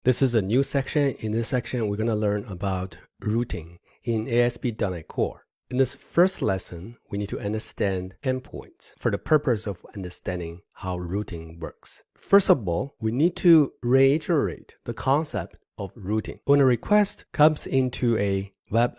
This is a new section. In this section, we're going to learn about routing in ASP.NET Core. In this first lesson, we need to understand endpoints for the purpose of understanding how routing works. First of all, we need to reiterate the concept of routing. When a request comes into a web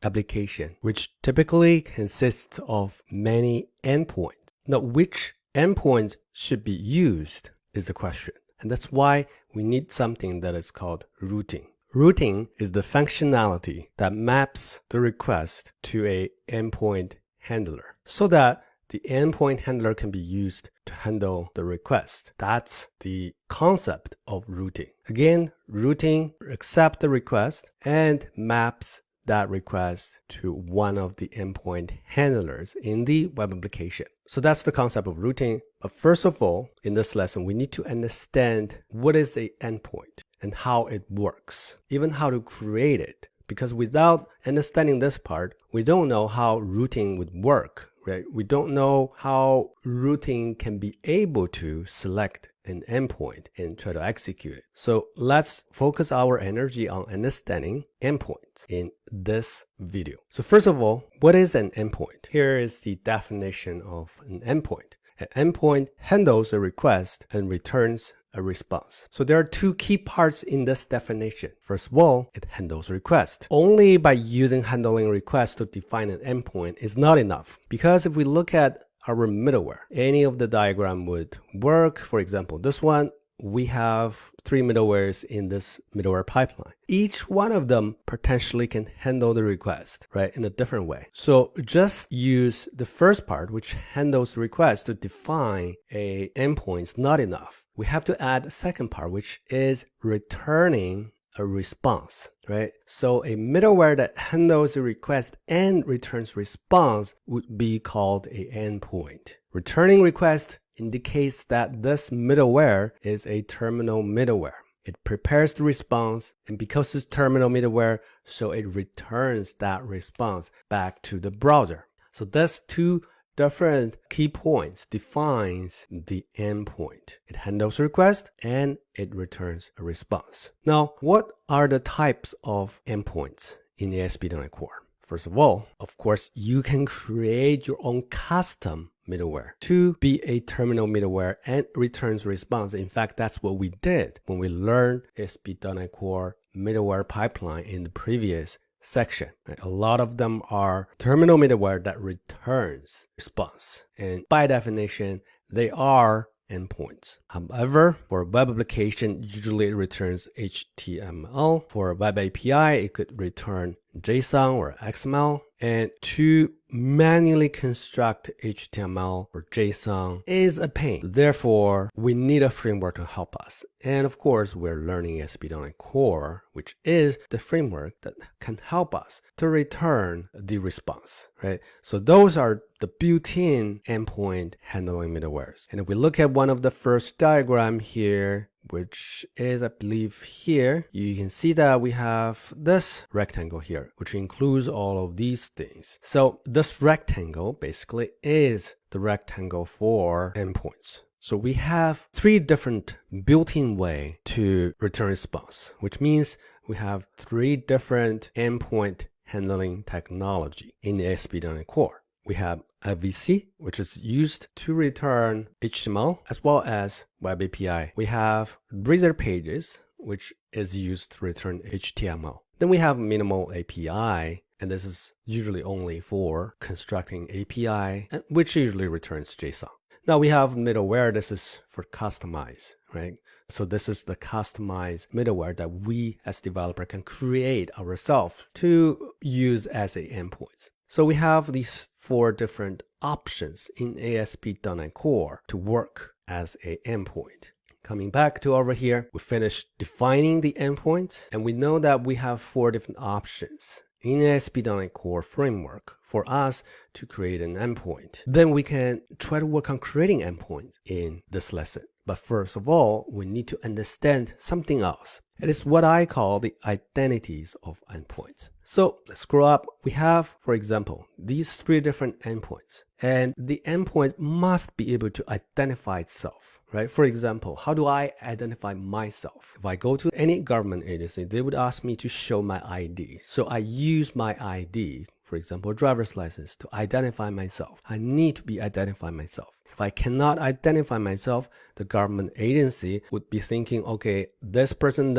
application, which typically consists of many endpoints. Now, which endpoint should be used is the question. And that's why we need something that is called routing. Routing is the functionality that maps the request to a endpoint handler so that the endpoint handler can be used to handle the request. That's the concept of routing. Again, routing accepts the request and maps that request to one of the endpoint handlers in the web application. So that's the concept of routing. But first of all, in this lesson, we need to understand what is an endpoint and how it works, even how to create it. Because without understanding this part, we don't know how routing would work, right? We don't know how routing can be able to select an endpoint and try to execute it. So let's focus our energy on understanding endpoints in this video. So first of all, what is an endpoint? Here is the definition of an endpoint. An endpoint handles a request and returns a response. So there are two key parts in this definition. First of all, it handles requests. Only by using handling requests to define an endpoint is not enough. Because if we look at our middleware, any of the diagram would work. For example, this one, we have 3 middlewares in this middleware pipeline. Each one of them potentially can handle the request, right, in a different way. So just use the first part, which handles the request, to define a endpoint is not enough. We have to add a second part, which is returning a response, right? So a middleware that handles a request and returns response would be called an endpoint. Returning request indicates that this middleware is a terminal middleware. It prepares the response, and because it's terminal middleware, so it returns that response back to the browser. So that's two different key points defines the endpoint. It handles a request and it returns a response. Now, what are the types of endpoints in ASP.NET Core? First of all, of course, you can create your own custom middleware to be a terminal middleware and returns response. In fact, that's what we did when we learned ASP.NET Core middleware pipeline in the previous section. A lot of them are terminal middleware that returns response. And by definition, they are endpoints. However, for a web application, usually it returns HTML. For a web API, it could return JSON or XML. And to manually construct HTML or JSON is a pain. Therefore, we need a framework to help us. And of course, we're learning ASP.NET Core, which is the framework that can help us to return the response, right? So those are the built-in endpoint handling middlewares. And if we look at one of the first diagram here, which is, I believe, here, you can see that we have this rectangle here, which includes all of these things. So this rectangle basically is the rectangle for endpoints. So we have 3 different built-in way to return response, which means we have 3 different endpoint handling technology in the ASP.NET Core. We have IVC, which is used to return HTML as well as web API. We have Razor Pages, which is used to return HTML. Then we have Minimal API, and this is usually only for constructing API, which usually returns JSON. Now we have middleware. This is for customize, right? So this is the customized middleware that we as developer can create ourselves to use as a endpoint. So we have these 4 different options in ASP.NET Core to work as an endpoint. Coming back to over here, we finished defining the endpoints, and we know that we have 4 different options in ASP.NET Core framework for us to create an endpoint. Then we can try to work on creating endpoints in this lesson. But first of all, we need to understand something else. It is what I call the identities of endpoints. So let's scroll up. We have, for example, these 3 different endpoints. And the endpoint must be able to identify itself, right? For example, how do I identify myself? If I go to any government agency, they would ask me to show my ID. So I use my ID, for example, a driver's license, to identify myself. I need to be identifying myself. If I cannot identify myself, the government agency would be thinking, okay, this person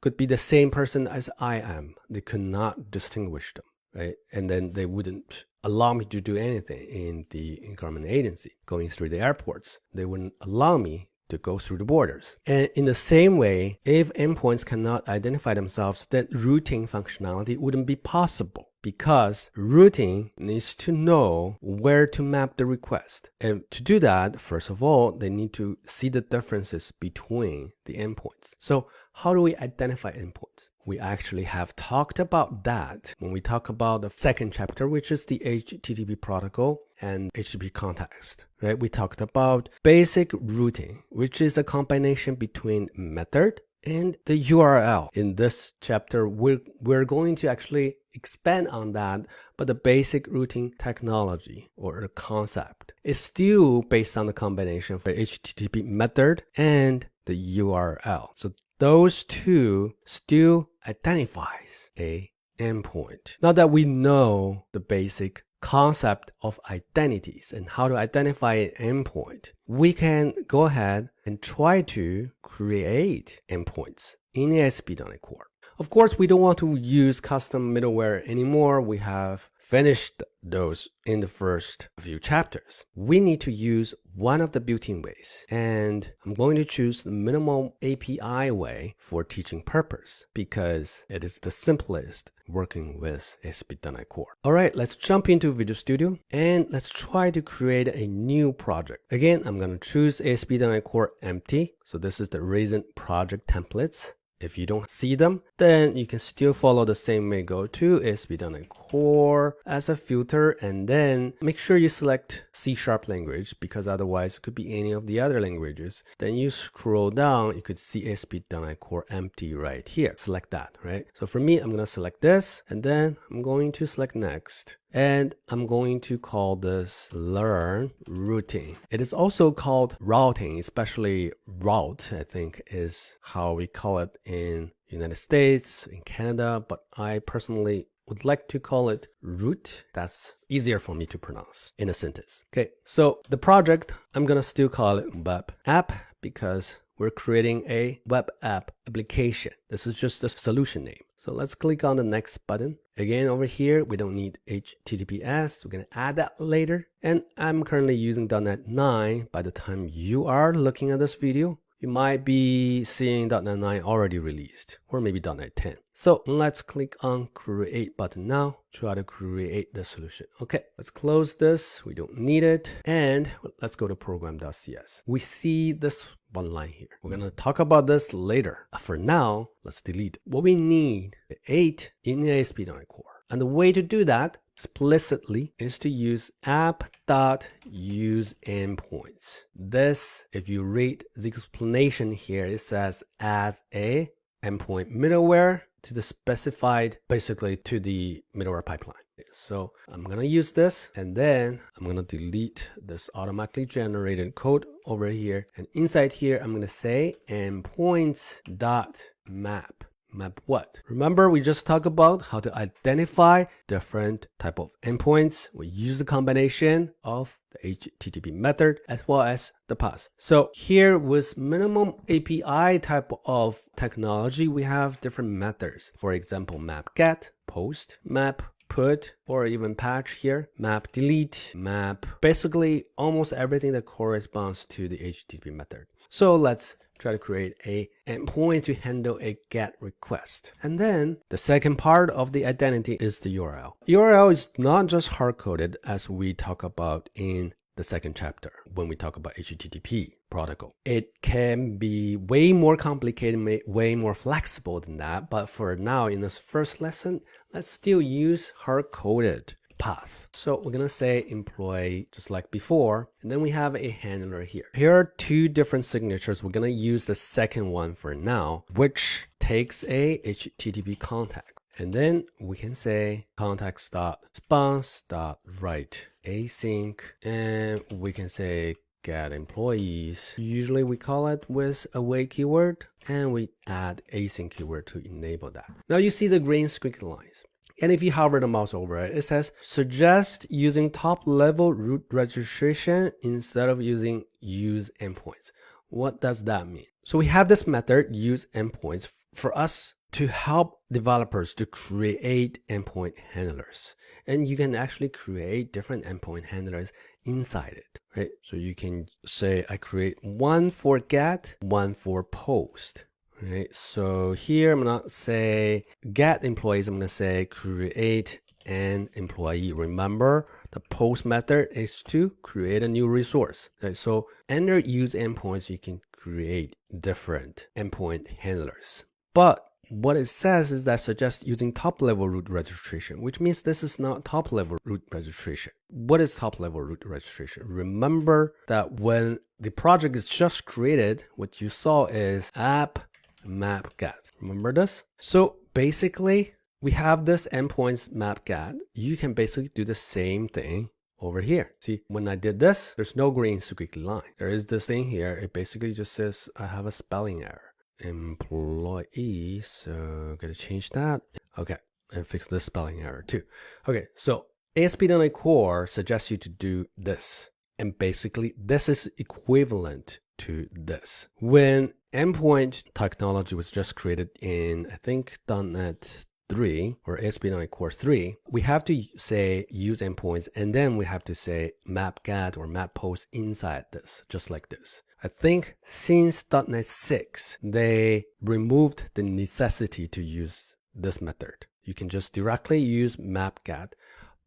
could be the same person as I am. They could not distinguish them, right? And then they wouldn't allow me to do anything in the government agency. Going through the airports, they wouldn't allow me to go through the borders. And in the same way, if endpoints cannot identify themselves, then routing functionality wouldn't be possible, because routing needs to know where to map the request. And to do that, first of all, they need to see the differences between the endpoints. So how do we identify endpoints? We actually have talked about that when we talk about the second chapter, which is the HTTP protocol and HTTP context, right? We talked about basic routing, which is a combination between method and the URL. In this chapter, we're going to actually expand on that, but the basic routing technology or the concept is still based on the combination of the HTTP method and the URL. So those two still identifies a endpoint. Now that we know the basic concept of identities and how to identify an endpoint, we can go ahead and try to create endpoints in ASP.NET Core. Of course, we don't want to use custom middleware anymore. We have finished those in the first few chapters. We need to use one of the built-in ways, and I'm going to choose the minimal API way for teaching purpose because it is the simplest working with ASP.NET Core. All right, let's jump into Visual Studio and let's try to create a new project. Again, I'm going to choose ASP.NET Core empty. So this is the recent project templates. If you don't see them, then you can still follow the same way. Go to ASP.NET Core as a filter, and then make sure you select C# language, because otherwise it could be any of the other languages. Then you scroll down, you could see ASP.NET Core empty right here. Select that, right? So for me, I'm going to select this, and then I'm going to select next. And I'm going to call this learn routing. It is also called routing, especially route, I think is how we call it in United States, in Canada, but I personally would like to call it route. That's easier for me to pronounce in a sentence. Okay, so the project, I'm gonna still call it web app because we're creating a web app application. This is just a solution name. So let's click on the next button. Again, over here, we don't need HTTPS. We're going to add that later. And I'm currently using .NET 9. By the time you are looking at this video, you might be seeing .NET 9 already released, or maybe .NET 10. So let's click on Create button now. Try to create the solution. Okay, let's close this. We don't need it. And let's go to program.cs. We see this one line here. We're going to talk about this later. For now, let's delete. What we need, 8 in ASP.NET Core. And the way to do that explicitly is to use app.useEndpoints. This, if you read the explanation here, it says as a endpoint middleware to the specified, basically to the middleware pipeline. So I'm going to use this, and then I'm going to delete this automatically generated code over here. And inside here, I'm going to say endpoints.map. Map what? Remember, we just talked about how to identify different type of endpoints. We use the combination of the HTTP method as well as the path. So here with minimum API type of technology, we have different methods. For example, map get, post, map put, or even patch here, map delete, map, basically almost everything that corresponds to the HTTP method. So let's try to create a endpoint to handle a GET request. And then the second part of the identity is the URL. URL is not just hard-coded as we talk about in the second chapter when we talk about HTTP protocol. It can be way more complicated, way more flexible than that. But for now, in this first lesson, let's still use hard-coded path. So we're gonna say employee just like before, and then we have a handler here. Here are two different signatures. We're gonna use the second one for now, which takes a HTTP contact. And then we can say contacts.response.write async, and we can say get employees. Usually we call it with await keyword, and we add async keyword to enable that. Now you see the green squiggly lines. And if you hover the mouse over it, it says suggest using top level root registration instead of using use endpoints. What does that mean? So we have this method use endpoints for us to help developers to create endpoint handlers. And you can actually create different endpoint handlers inside it, right? So you can say, I create one for get, one for post, right? So here I'm gonna say get employees, I'm gonna say create an employee. Remember, the post method is to create a new resource, right? So under use endpoints, you can create different endpoint handlers. But what it says is that suggests using top level root registration, which means this is not top level root registration. What is top level root registration? Remember that when the project is just created, what you saw is app map get. Remember this? So basically, we have this endpoints map get. You can basically do the same thing over here. See, when I did this, there's no green squiggly line. There is this thing here. It basically just says I have a spelling error. Employee, so gotta change that. Okay, and fix this spelling error too. Okay, so ASP.NET Core suggests you to do this, and basically this is equivalent to this. When endpoint technology was just created in, I think, .NET 3 or ASP.NET Core 3, we have to say use endpoints, and then we have to say map get or map post inside this, just like this. I think since .NET 6, they removed the necessity to use this method. You can just directly use map get,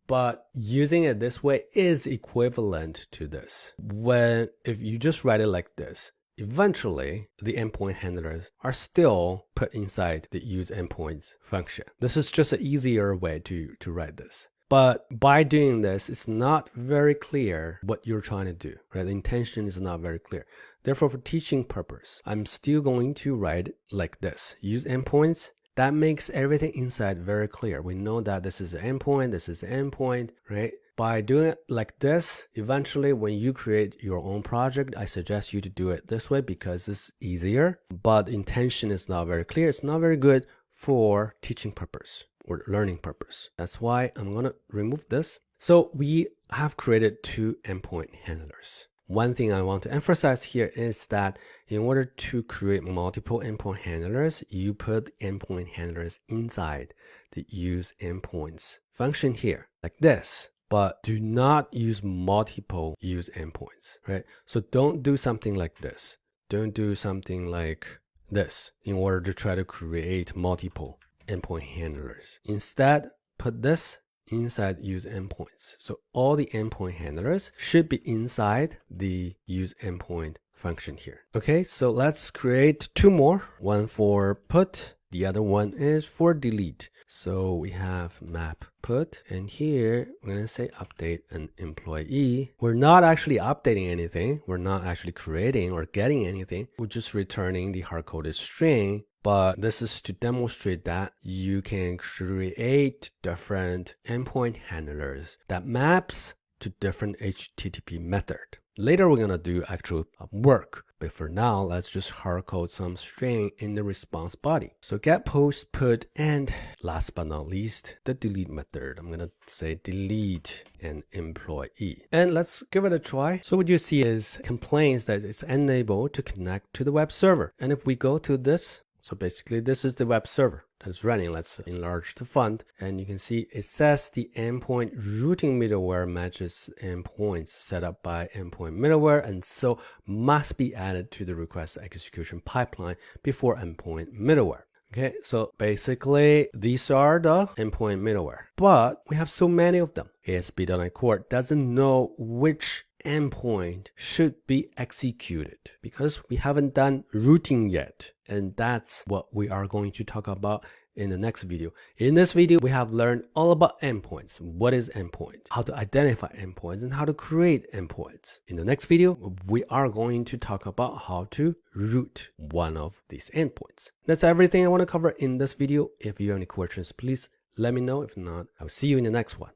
but using it this way is equivalent to this. If you just write it like this, eventually the endpoint handlers are still put inside the use endpoints function. This is just an easier way to write this. But by doing this, it's not very clear what you're trying to do, right? The intention is not very clear. Therefore, for teaching purpose, I'm still going to write it like this. Use endpoints. That makes everything inside very clear. We know that this is an endpoint, this is an endpoint, right? By doing it like this, eventually when you create your own project, I suggest you to do it this way because it's easier, but intention is not very clear. It's not very good for teaching purpose or learning purpose. That's why I'm going to remove this. So we have created two endpoint handlers. One thing I want to emphasize here is that in order to create multiple endpoint handlers, you put endpoint handlers inside the use endpoints function here, like this. But do not use multiple use endpoints, right? So don't do something like this. Don't do something like this in order to try to create multiple endpoint handlers. Instead, put this inside use endpoints. So all the endpoint handlers should be inside the use endpoint function here. Okay, so let's create two more. One for put, the other one is for delete. So we have map put, and here we're going to say update an employee. We're not actually updating anything. We're not actually creating or getting anything. We're just returning the hard-coded string. But this is to demonstrate that you can create different endpoint handlers that maps to different HTTP method. Later, we're going to do actual work. But for now, let's just hard-code some string in the response body. So get, post, put, and last but not least, the delete method. I'm going to say delete an employee. And let's give it a try. So what you see is complains that it's unable to connect to the web server. And if we go to this, so basically this is the web server that's running. Let's enlarge the font, and you can see it says the endpoint routing middleware matches endpoints set up by endpoint middleware, and so must be added to the request execution pipeline before endpoint middleware. Okay, so basically these are the endpoint middleware, but we have so many of them. ASP.NET Core doesn't know which endpoint should be executed because we haven't done routing yet. And that's what we are going to talk about in the next video. In this video, we have learned all about endpoints. What is endpoint? How to identify endpoints and how to create endpoints. In the next video, we are going to talk about how to root one of these endpoints. That's everything I want to cover in this video. If you have any questions, please let me know. If not, I'll see you in the next one.